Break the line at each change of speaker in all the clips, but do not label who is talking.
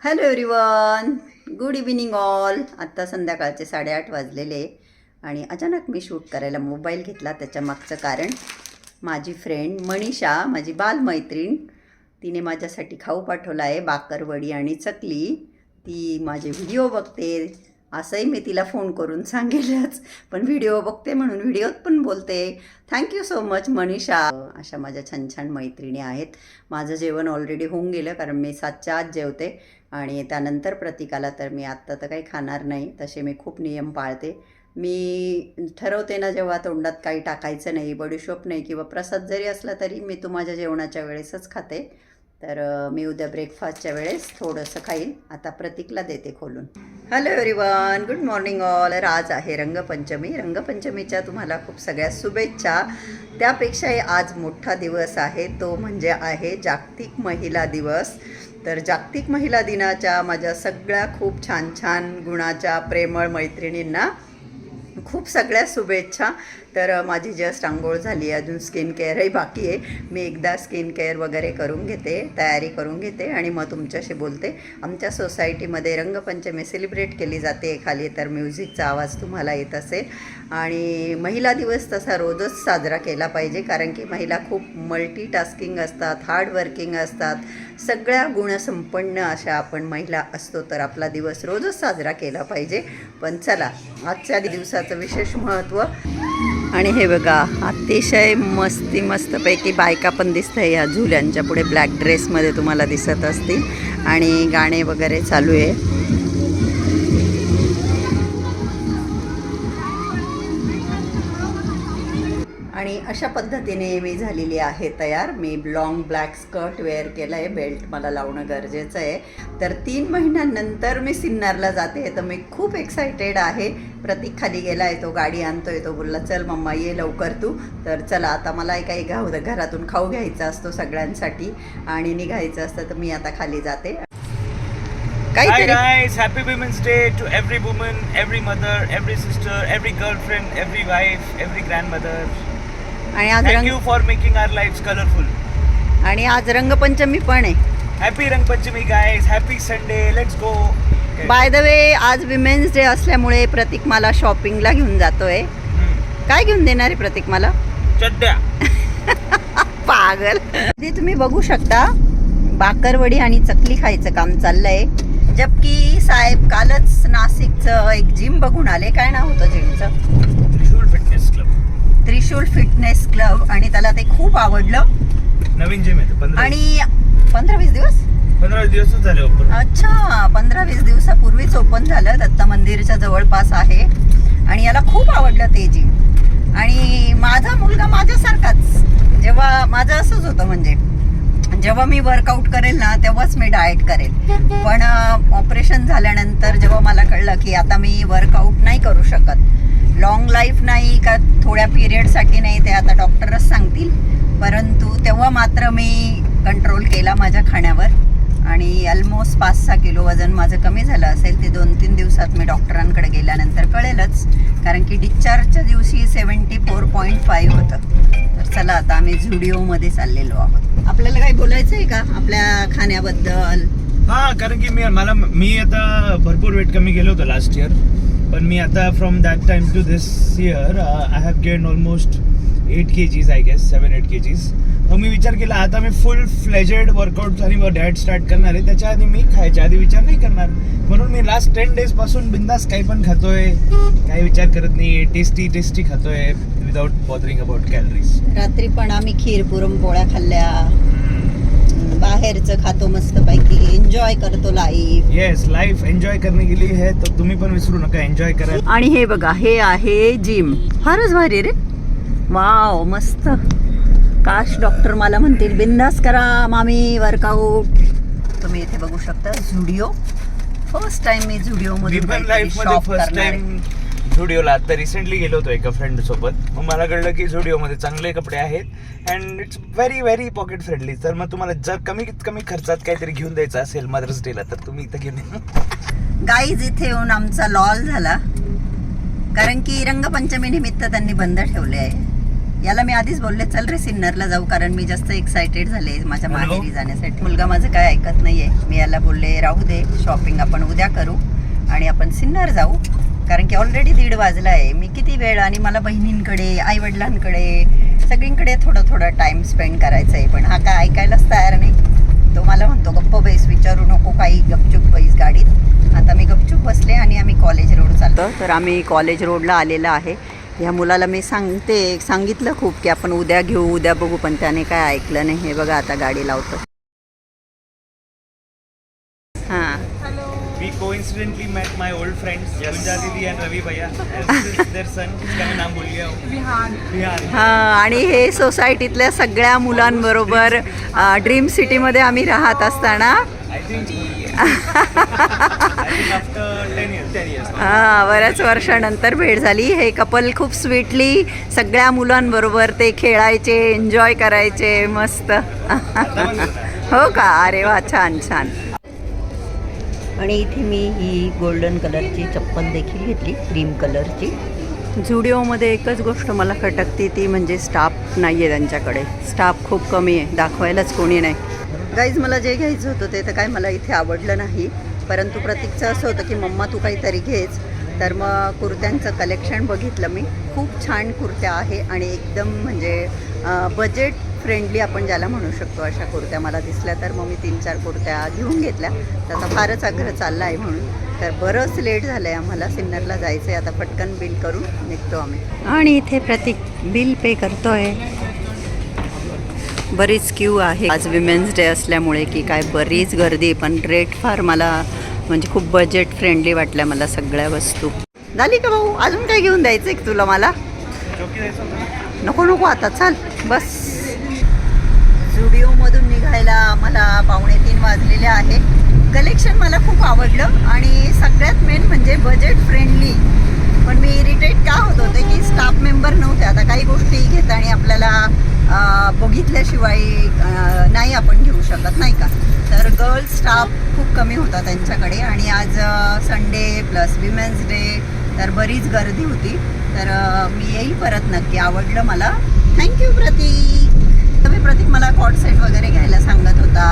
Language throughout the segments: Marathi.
Hello everyone, good evening all. आत्ता संध्याकाळचे 8:30 वाजलेले आणि अचानक मी शूट करायला मोबाईल घेतला. त्याच्या मागचं कारण माझी फ्रेंड मनीषा, माझी बालमैत्रीण, तिने माझ्यासाठी खाऊ पाठवला आहे, बाकरवडी आणि चकली. ती माझे व्हिडिओ बघते असंही मी तिला फोन करून सांगेलच, पण व्हिडिओ बघते म्हणून व्हिडिओत पण बोलते. Thank you so much Manisha. अशा माझ्या छान छान मैत्रिणी आहेत. माझं जेवण ऑलरेडी होऊन गेलं कारण मी 7च्या आत जेवते आणि त्यानंतर प्रतीकाला तर मी आत्ता तर काही खाणार नाही. तसे मी खूप नियम पाळते. मी ठरवते ना जेव्हा तोंडात काही टाकायचं नाही, बडीशोप नाही किंवा प्रसाद जरी असला तरी मी तो माझ्या जेवणाच्या वेळेसच खाते. तर मी उद्या ब्रेकफास्टच्या वेळेस थोडंसं खाईन. आता प्रतीकला देते खोलून. Hello everyone, good morning all. आज आहे रंगपंचमी. रंगपंचमीच्या तुम्हाला खूप सगळ्या शुभेच्छा. त्यापेक्षाही आज मोठा दिवस आहे, तो म्हणजे आहे जागतिक महिला दिवस. तर जागतिक महिला दिनाच्या माझ्या सगळ्या खूप छान छान गुणाच्या प्रेमळ मैत्रिणींना खूप सगळ्या शुभेच्छा. तर माझी जस्ट आंघोळ झाली, अजून स्किन केअरही बाकी आहे. मी एकदा स्किन केअर वगैरे करून घेते, तयारी करून घेते आणि मग तुमच्याशी बोलते. आमच्या सोसायटीमध्ये रंगपंचमी सेलिब्रेट केली जाते. खाली तर म्युझिकचा आवाज तुम्हाला येत असेल. आणि महिला दिवस तसा रोजच साजरा केला पाहिजे, कारण की महिला खूप मल्टीटास्किंग असतात, हार्डवर्किंग असतात. सगळ्या गुणसंपन्न अशा आपण महिला असतो, तर आपला दिवस रोजच साजरा केला पाहिजे. पण चला, आजच्या दिवसाचं विशेष महत्त्व. आणि हे बघा, अतिशय मस्तपैकी बायका पण दिसत आहे या झुल्यांच्या पुढे. ब्लॅक ड्रेसमध्ये तुम्हाला दिसत असतील आणि गाणे वगैरे चालू आहे. आणि अशा पद्धतीने मी झालेली आहे तयार. मी लॉंग ब्लॅक स्कर्ट वेअर केलं आहे, बेल्ट मला लावणं गरजेचं आहे. तर 3 महिन्यानंतर मी सिन्नरला जाते, तर मी खूप एक्सायटेड आहे. प्रतीक खाली गेला आहे, तो गाडी आणतोय. तो बोलला चल मम्मा ये लवकर तू. तर चला, आता मला काही घरातून खाऊ घ्यायचा असतो सगळ्यांसाठी आणि निघायचं असतं, तर मी आता खाली जाते.
Hi guys, happy Women's Day to every woman, every mother, every sister, every girlfriend, every wife, every grandmother.
आणि आज
Thank you for making our lives colorful.
आणि आज रंगपंचमी पण आहे.
Happy Rangpanchami guys, happy Sunday, let's go.
By the way, आज विमेन्स डे असल्यामुळे प्रतीक मला शॉपिंगला घेऊन जातोय. काय घेऊन देणार आहे प्रतीक मला?
चड्ड्या.
पागल. ते तुम्ही बघू शकता, बाकरवडी आणि चकली खायचं काम चाललंय. जबकि साहेब कालच नाशिकचं एक जिम बघून आले. काय नाव होतं जिमचं?
त्रिशूल फिटनेस क्लब.
त्रिशूल फिटनेस क्लब. आणि त्याला ते खूप आवडलं.
नवीन जिम आहे.
आणि 15-20 दिवस
15 दिवसच झाले ओपन.
अच्छा, 15-20 दिवसापूर्वीच ओपन झालं. दत्त मंदिरच्या जवळपास आहे आणि याला खूप आवडलं ते जिम. आणि माझा मुलगा माझ्यासारखाच, जेव्हा माझं असंच होतं, म्हणजे जेव्हा मी वर्कआउट करेल ना तेव्हाच मी डाएट करेल. पण ऑपरेशन झाल्यानंतर जेव्हा मला कळलं की आता मी वर्कआउट नाही करू शकत, लॉंग लाईफ नाही का थोड्या पिरियडसाठी नाही, ते आता डॉक्टरच सांगतील. परंतु तेव्हा मात्र मी कंट्रोल केला माझ्या खाण्यावर आणि ऑलमोस्ट 5-6 किलो वजन माझं कमी झालं असेल. ते 2-3 दिवसात मी डॉक्टरांकडे गेल्यानंतर कळेलच, कारण की डिस्चार्जच्या दिवशी 74.5 होतं. तर चला, आता आम्ही झुडिओमध्ये चाललेलो आहोत. आपल्याला काही बोलायचं आहे का आपल्या खाण्याबद्दल?
हा, कारण की मी आता भरपूर वेट कमी केलं होतं लास्ट इयर, पण मी आता from that time to this year I have gain almost 8 kgs I guess, 7-8 kgs. मग मी विचार केला आता मी फुल फ्लेजेड वर्कआउट आणि डाएट स्टार्ट करणार आहे. त्याच्या आधी मी खायच्या आधी विचार नाही करणार, म्हणून मी लास्ट 10 days पासून बिंदास काही पण खातोय, काही विचार करत नाही. टेस्टी खातोय विदाउट बॉदरिंग अबाउट कॅलरीज.
रात्री पण आम्ही खीर पुरणपोळ्या खाल्ल्या. बाहेरचं खातो मस्तपैकी, एन्जॉय करतो लाईफ.
येस, लाईफ एन्जॉय करने गेली है, तर तुम्ही पण विसरू नका एन्जॉय करा.
आणि हे बघा, हे आहे जिम. फारच भारी रे, वाव, मस्त. काश डॉक्टर मला म्हणतील बिंदास करा मामी वर्कआउट. तुम्ही इथे बघू शकता झुडिओ. फर्स्ट टाइम मी झुडिओमध्ये शॉप करणार आहे.
झुडिओला आता रिसेंटली गेलो होतो एका फ्रेंड सोबत. मग मला कळलं की झुडिओमध्ये चांगले कपडे आहेत and it's very pocket friendly. तर मग तुम्हाला जर कमी खर्चात काहीतरी घेऊन द्यायचं असेल मदर्स डेला, तर तुम्ही इथं घेऊन या.
गाईज, इथे येऊन आमचा लॉल झाला, कारण की रंगपंचमी निमित्त त्यांनी बंद ठेवले आहे. याला मी आधीच बोलले चल रे सिन्नरला जाऊ, कारण मी जास्त एक्सायटेड झाले माझ्या माहेरी जाण्यासाठी. मुलगा माझं काय ऐकत नाहीये. मी याला बोलले राहू दे, शॉपिंग आपण उद्या करू आणि आपण सिन्नर जाऊ, कारण की ऑलरेडी 1:30 वाजला आहे. मी किती वेळ, आणि मला बहिणींकडे, आईवडिलांकडे, सगळींकडे थोडं टाइम स्पेंड करायचं आहे. पण हा काय ऐकायलाच तयार नाही. तो मला म्हणतो गप्प बैस, विचारू नको काही, गपचूप बैस गाडीत. आता मी गपचूप बसले आणि आम्ही कॉलेज रोड चालतो. तर आम्ही कॉलेज रोडला आलेला आहे. ह्या मुलाला मी सांगितलं खूप की आपण उद्या घेऊ, उद्या बघू, पण त्याने काय ऐकलं नाही. हे बघा आता गाडी लावतो. हां,
We coincidentally met my old friends Gunja Didi and Ravi Bhaiya. This is their son. इसका मैं नाम भूल गया हूँ. विहान.
हां, आणि हे सोसायटीतल्या सगळ्या मुलांबरोबर ड्रीम सिटीमध्ये आम्ही राहत असताना
I think after 10 years.
हां, बऱ्याच वर्षानंतर भेट झाली. हे कपल खूप स्वीटली सगळ्या मुलांबरोबर ते खेळायचे, एन्जॉय करायचे, मस्त. हो का? अरे वा, छान छान. आणि इथे मी ही गोल्डन कलरची चप्पल देखील घेतली, क्रीम कलरची. झुडिओमध्ये एकच गोष्ट मला खटकते, ती म्हणजे स्टाफ नाही आहे त्यांच्याकडे. स्टाफ खूप कमी आहे, दाखवायलाच कोणी नाही. गाईज, मला जे घ्यायचं होतं ते तर काय मला इथे आवडलं नाही, परंतु प्रतीकचं असं होतं की मम्मा तू काहीतरी घेच. तर मग कुर्त्यांचं कलेक्शन बघितलं मी. खूप छान कुर्त्या आहे आणि एकदम म्हणजे बजेट फ्रेंडली आपण ज्याला म्हणू शकतो अशा कुर्त्या मला दिसल्या. तर मग मी 3-4 कुर्त्या घेऊन घेतल्या. त्याचा फारच आग्रह चालला आहे म्हणून. तर बरंच लेट झालं आहे, आम्हाला सिन्नरला जायचं आहे. आता पटकन बिल करून निघतो आम्ही. आणि इथे प्रतीक बिल पे करतोय. बरीच क्यू आहे आज विमेन्स डे असल्यामुळे की काय, बरीच गर्दी. पण रेट फार मला म्हणजे खूप बजेट फ्रेंडली वाटल्या मला सगळ्या वस्तू. झाली का भाऊ? अजून काय घेऊन द्यायचं आहे तुला मला? नको नको, आता चाल बस. झुडिओमधून निघायला मला 2:45 वाजलेले आहे. कलेक्शन मला खूप आवडलं आणि सगळ्यात मेन म्हणजे बजेट फ्रेंडली. पण मी इरिटेट का होत होते की स्टाफ मेंबर नव्हते. आता काही गोष्टी घेताना आपल्याला बघितल्याशिवाय नाही आपण घेऊ शकत, नाही का? तर गर्ल्स स्टाफ खूप कमी होता त्यांच्याकडे. आणि आज संडे प्लस विमेन्स डे, तर बरीच गर्दी होती. तर मी येईल परत नक्की. आवडलं मला. थँक्यू प्रतीक. तुम्ही प्रतीक मला कॉट सेट वगैरे घ्यायला सांगत होता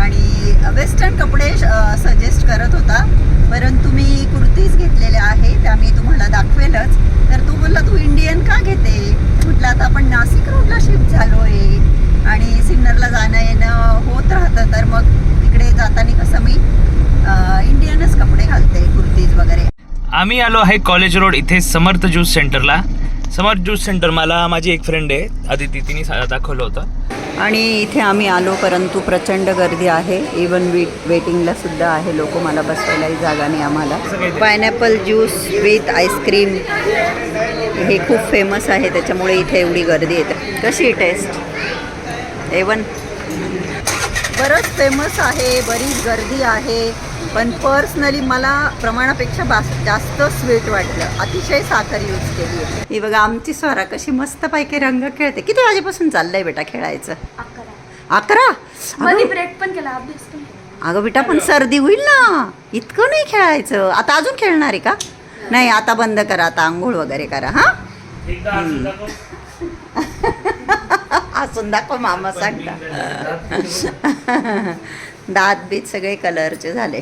आणि वेस्टर्न कपडे सजेस्ट करत होता, परंतु मी कुर्तीज घेतलेल्या आहे, त्या मी तुम्हाला दाखवेलच. तर तू बोलला तू इंडियन का घेते? म्हटलं आता आपण नाशिक रोडला शिफ्ट झालो आहे आणि सिन्नरला जाणं येणं होत राहतं, तर मग तिकडे जाताना कसं मी इंडियनच कपडे घालते, कुर्तीज वगैरे.
आम्ही आलो आहे कॉलेज रोड इथे समर्थ ज्यूस सेंटरला. समर्थ ज्यूस सेंटर मला माझी एक फ्रेंड आहे आदिती, तिने दाखवलं होतं.
आणि इथे आम्ही आलो, परंतु प्रचंड गर्दी आहे. इवन वेटिंगला सुद्धा आहे लोक. मला बसायलाही जागा नाही आम्हाला. पायनॅपल ज्यूस विथ आईस्क्रीम हे खूप फेमस आहे, त्याच्यामुळे इथे एवढी गर्दी येते. कशी टेस्ट? A1 बरंच फेमस आहे, बरीच गर्दी आहे. पण पर्सनली मला प्रमाणापेक्षा जास्त स्वीट वाटलं. अतिशय साखर यूज केली आहे. ही बघा आमची स्वरा कशी मस्तपैकी रंग खेळते. किती वाजेपासून चाललंय बेटा खेळायचं? 11.
मध्ये ब्रेक पण केला, अभ्यास पण केला.
अगं बेटा, पण सर्दी होईल ना, इतकं नाही खेळायचं. आता अजून खेळणार आहे का? नाही, आता बंद करा, आता आंघोळ वगैरे करा. हां, हसून दाखव मामा सांगता. दात बीत सगळे कलरचे झाले.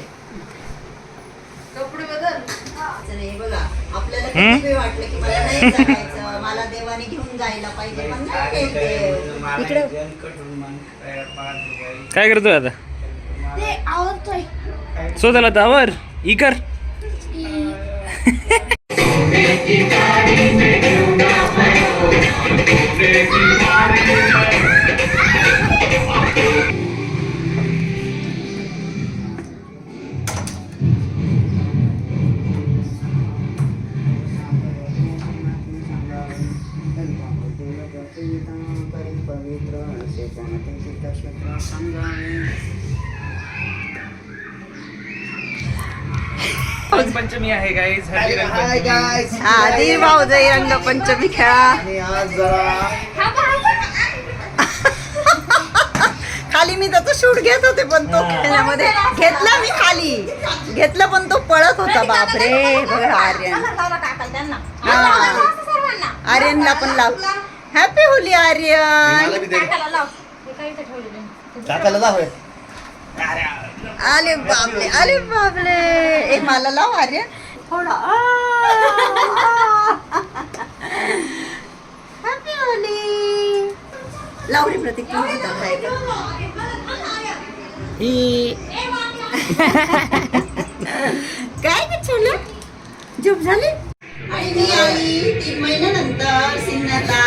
आपल्याला किती वाटलं की मला नाही जायचं, मला देवाने घेऊन जायला पाहिजे, पण नाही गेले. इकडे
काय करतोय आता?
ते आवडतोय.
स्वतःला तावर इकर. रंगपंचमी आहे गाईज.
आधी भाऊजाई रंगपंचमी खेळा. खाली मी त्याचा शूट घेत होते, पण तो खेळण्यामध्ये घेतला मी, खाली घेतला पण तो पळत होता. बापरे. बघा आर्यन, आर्यनला पण लाव. हॅपी होली आर्यन.
टाकायला लाव हे.
अरे बाबले अरे बाबले. ए मला लाव आर्यन थोडा. Happy Holy. लाव रे प्रतीक तू सुद्धा खायला. काय ग छोलं झोप झाली. आणि मी आई 3 महिन्यानंतर सिन्नरला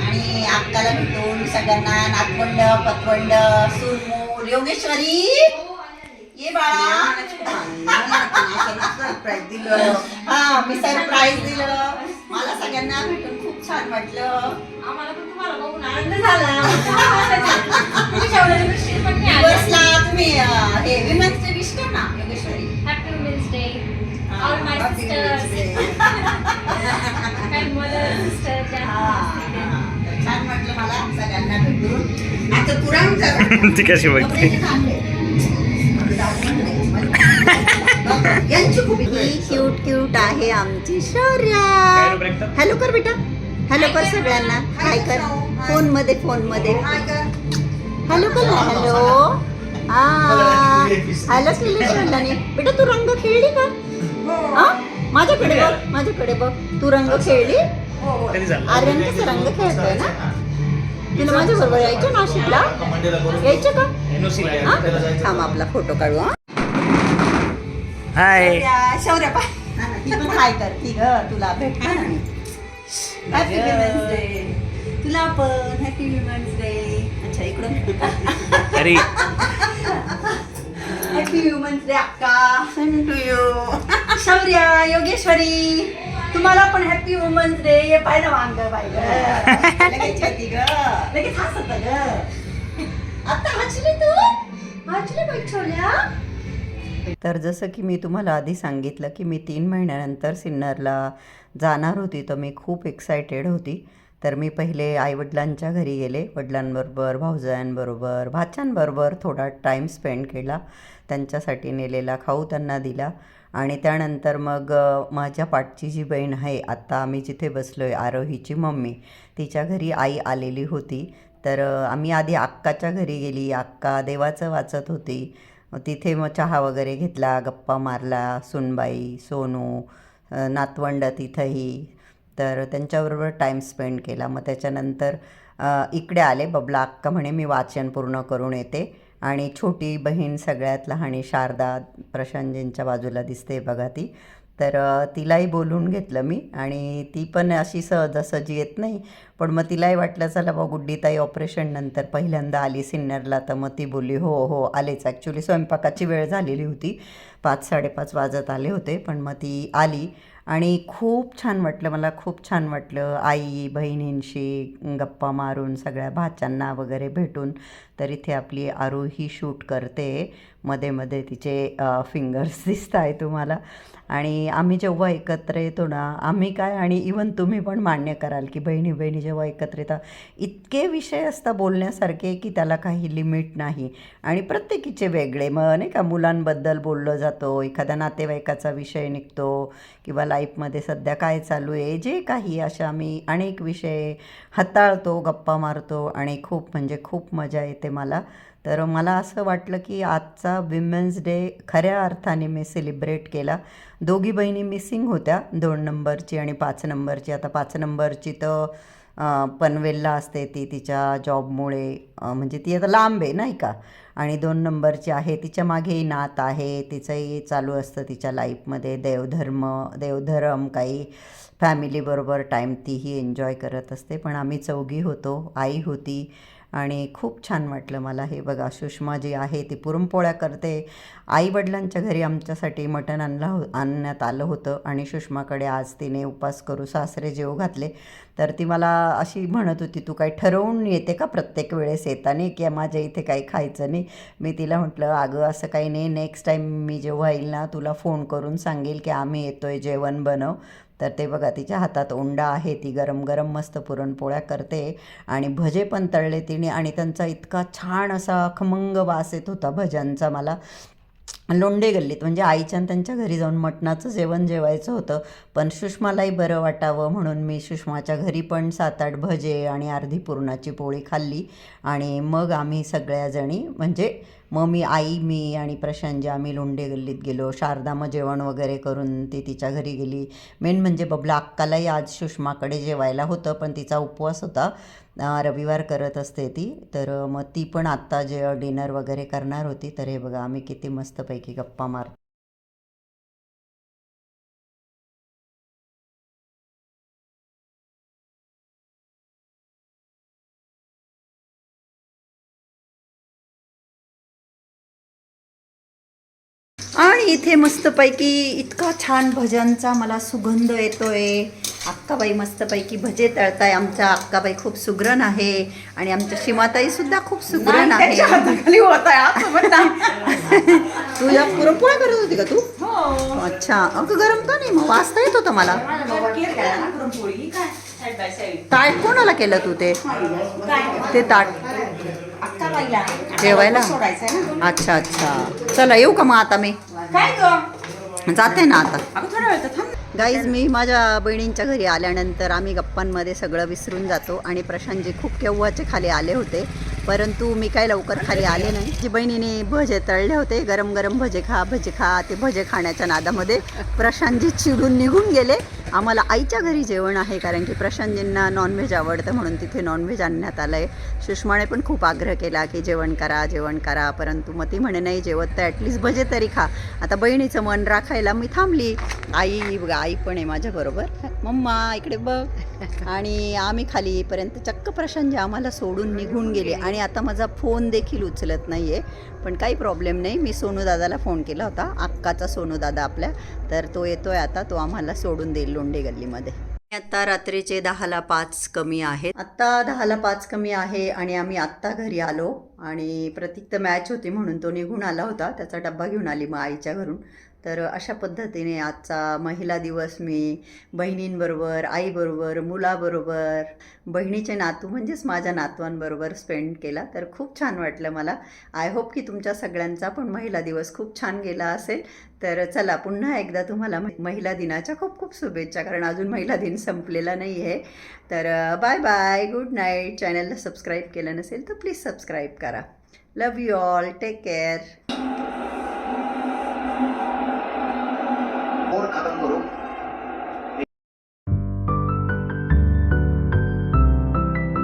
आणि अक्काला भेटून सगळ्यांना नातवंड पतवंड सुरमूल योगेश्वरी ये बाळा. सरप्राईज दिलं. हा मी सरप्राईज दिलं. मला सगळ्यांना भेटून खूप छान वाटलं.
आम्हाला पण तुम्हाला बघून आनंद झाला.
दिवसला तुम्ही हे विमेन्स डे विश कर ना Yogeshwari.
Happy women's day all my
Happy
sisters.
Women's Day.
My mother sister.
छान वाटलं मला सगळ्यांना भेटून. आता तुरंत
ती कशी बघते.
क्यूट क्यूट आहे आमची शौर्या. हॅलो कर बेटा. हॅलो कर सगळ्यांना. हाय कर. फोन मध्ये हॅलो कर ना. हॅलो. हॅलो केली शौर्याने. बेटा तू रंग खेळली का? हा माझ्याकडे बघ. माझ्याकडे बघ. तू रंग खेळली. आर्यन कसं रंग खेळतोय ना. तुला माझ्या बरोबर यायचं नाशिकला. यायचं का? हा? थांब आपला फोटो काढू. हा
हाय.
शौर्या पाय. ती पण हाय कर ती ग. तुला भेटणार नाही. Happy women's day. तुला पण हॅपी विमेन्स डे. अच्छा इकडून
अरे
हॅपी विमेन्स डे अक्का. Same to you. Shaurya Yogeshwari तुम्हाला पण हॅपी वुमन्स डे. ये पाहिलं वांग पाहिलं लगेच येते ग. लगेच हसत ग. आता हसली तू. हसली बाई छोल्या. तर जसं की मी तुम्हाला आधी सांगितलं की मी 3 महिन्यानंतर सिन्नरला जाणार होती, तर मी खूप एक्सायटेड होती. तर मी पहिले आईवडिलांच्या घरी गेले. वडिलांबरोबर भावजायांबरोबर भाच्यांबरोबर थोडा टाईम स्पेंड केला. त्यांच्यासाठी नेलेला खाऊ त्यांना दिला. आणि त्यानंतर मग माझ्या पाठची जी बहीण आहे आत्ता आम्ही जिथे बसलो आहे आरोहीची मम्मी, तिच्या घरी आई आलेली होती. तर आम्ही आधी अक्काच्या घरी गेली. अक्का देवाचं वाचत होती. तिथे मग चहा वगैरे घेतला, गप्पा मारला. सुनबाई सोनू नातवंड तिथंही. तर त्यांच्याबरोबर टाईम स्पेंड केला. मग त्याच्यानंतर इकडे आले. बबला अक्का म्हणे मी वाचन पूर्ण करून येते. आणि छोटी बहीण सगळ्यात लहानी शारदा प्रशांतजींच्या बाजूला दिसते बघा ती. तर तिलाही बोलून घेतलं मी. आणि ती पण अशी सहजासहजी येत नाही. पण मग तिलाही वाटलं चला बा गुड्डीताई ऑपरेशननंतर पहिल्यांदा आली सिन्नरला. तर मग ती बोलली हो हो आलेच. ॲक्च्युली स्वयंपाकाची वेळ झालेली होती. 5-5:30 वाजत आले होते. पण मग ती आली. आणि खूप छान वाटलं मला. खूप छान वाटलं आई बहिणींशी गप्पा मारून सगळ्या भाच्यांना वगैरे भेटून. तर इथे आपली आरोही शूट करते. मध्ये मध्ये तिचे फिंगर्स दिसत आहे तुम्हाला. आणि आम्ही जेव्हा एकत्र येतो ना, आम्ही काय आणि इवन तुम्ही पण मान्य कराल की बहिणी बहिणी जेव्हा एकत्र येतात इतके विषय असतात बोलण्यासारखे की त्याला काही लिमिट नाही. आणि प्रत्येकीचे वेगळे. मग नाही का मुलांबद्दल बोललं जातो, एखाद्या नातेवाईकाचा विषय निघतो किंवा लाईफमध्ये सध्या काय चालू आहे जे काही अशा आम्ही अनेक विषय हाताळतो, गप्पा मारतो. आणि खूप म्हणजे खूप मजा येते मला. तर मला असं वाटलं की आजचा विमेन्स डे खऱ्या अर्थाने मी सेलिब्रेट केला. दोघी बहिणी मिसिंग होत्या, 2 नंबरची आणि 5 नंबरची. आता 5 नंबरची तर पनवेलला असते ती तिच्या जॉबमुळे. म्हणजे ती आता लांब आहे नाही का. आणि 2 नंबरची आहे तिच्या मागेही नात आहे. तिचंही चालू असतं तिच्या लाईफमध्ये देवधर्म काही फॅमिलीबरोबर टाईम तीही एन्जॉय करत असते. पण आम्ही चौघी होतो. आई होती. आणि खूप छान वाटलं मला. हे बघा सुषमा जी आहे ती पुरणपोळ्या करते. आईवडिलांच्या घरी आमच्यासाठी मटण आणण्यात आलं होतं. आणि सुषमाकडे आज तिने उपास करू सासरे जेव घातले. तर ती मला अशी म्हणत होती तू काही ठरवून येते का प्रत्येक वेळेस येताना की माझ्या इथे काही खायचं नाही. मी तिला म्हटलं अगं असं काही नाही, नेक्स्ट टाईम मी जेव्हा येईल ना तुला फोन करून सांगेल की आम्ही येतो आहे जेवण बनव. तर ते बघा तिच्या हातात ओंडा आहे. ती गरम गरम मस्त पुरणपोळ्या करते. आणि भजे पण तळले तिने. आणि त्यांचा इतका छान असा खमंग वास येत होता भज्यांचा मला. लोंढे गल्लीत म्हणजे आईच्या आणि त्यांच्या घरी जाऊन मटणाचं जेवण जेवायचं होतं. पण सुषमालाही बरं वाटावं म्हणून मी सुषमाच्या घरी पण 7-8 भजे आणि अर्धी पुरणाची पोळी खाल्ली. आणि मग आम्ही सगळ्याजणी म्हणजे मग आई मी आणि प्रशांतजी आम्ही लोंढे गल्लीत गेलो. शारदा मग जेवण वगैरे करून ती तिच्या घरी गेली. मेन म्हणजे बबला अक्कालाही आज सुषमाकडे जेवायला होतं, पण तिचा उपवास होता. रविवार करत असते ती, तर मग ती पण आत्ता जे डिनर वगैरे करणार होती. तर हे बघा आम्ही किती मस्तपैकी गप्पा मारतो. आणि इथे मस्तपैकी इतका छान भज्यांचा मला सुगंध येतोय. अक्काबाई मस्तपैकी भजे तळताय. आमच्या अक्काबाई खूप सुगरण आहे आणि आमच्या सीमाताई सुद्धा खूप सुगरण आहे. तुझ्या पुरणपोळ्या करत होती का तू? अच्छा, अगं गरम का नाही? मग वाजता येत होतं मला. ताट कोणाला केलं तू ते ताट जेवायला? अच्छा अच्छा, चला येऊ का मग आता मी जाते ना आता. गाईज, मी माझ्या बहिणींच्या घरी आल्यानंतर आम्ही गप्पांमध्ये सगळं विसरून जातो आणि प्रशांतजी खूप केव्हाचे खाली आले होते, परंतु मी काय लवकर खाली आले नाही. जी बहिणीने भजे तळले होते, गरम गरम भजे खा. ते भजे खाण्याच्या नादामध्ये प्रशांतजी चिडून निघून गेले. आम्हाला आईच्या घरी जेवण आहे, कारण की प्रशांतजींना नॉनव्हेज आवडतं म्हणून तिथे नॉनव्हेज आणण्यात आलं आहे. सुषमाने पण खूप आग्रह केला की जेवण करा, परंतु मग ती म्हणे नाही जेवत तर ॲटलिस्ट भजे तरी खा. आता बहिणीचं मन राखायला मी थांबली. आई बघा, आई पण आहे माझ्याबरोबर. मम्मा इकडे बघ. आणि आम्ही खाली येईपर्यंत चक्क प्रशांतजी आम्हाला सोडून निघून गेले आणि आता माझा फोन देखील उचलत नाही आहे. पण काही प्रॉब्लेम नाही, मी सोनूदादाला फोन केला होता, अक्काचा सोनूदादा आपल्या, तर तो येतोय आता, तो आम्हाला सोडून देईल लोंढे गल्लीमध्ये. आता रात्रीचे 10:05 कमी आहेत. आत्ता 10:05 कमी आहे आणि आम्ही आत्ता घरी आलो. आणि प्रतीक तर मॅच होती म्हणून तो निघून आला होता, त्याचा डब्बा घेऊन आली मग आईच्या घरून. तर अशा पद्धतीने आजचा महिला दिवस मी बहिणींबरोबर, आईबरोबर, मुलाबरोबर, बहिणीचे नातू म्हणजेच माझ्या नातवांबरोबर स्पेंड केला. तर खूप छान वाटलं मला. आय होप की तुमच्या सगळ्यांचा पण महिला दिवस खूप छान गेला असेल. तर चला, पुन्हा एकदा तुम्हाला महिला दिनाच्या खूप खूप शुभेच्छा, कारण अजून महिला दिन संपलेला नाही आहे. तर बाय बाय, गुड नाईट. चॅनलला सबस्क्राईब केलं नसेल तर प्लीज सबस्क्राईब करा. लव यू ऑल, टेक केअर.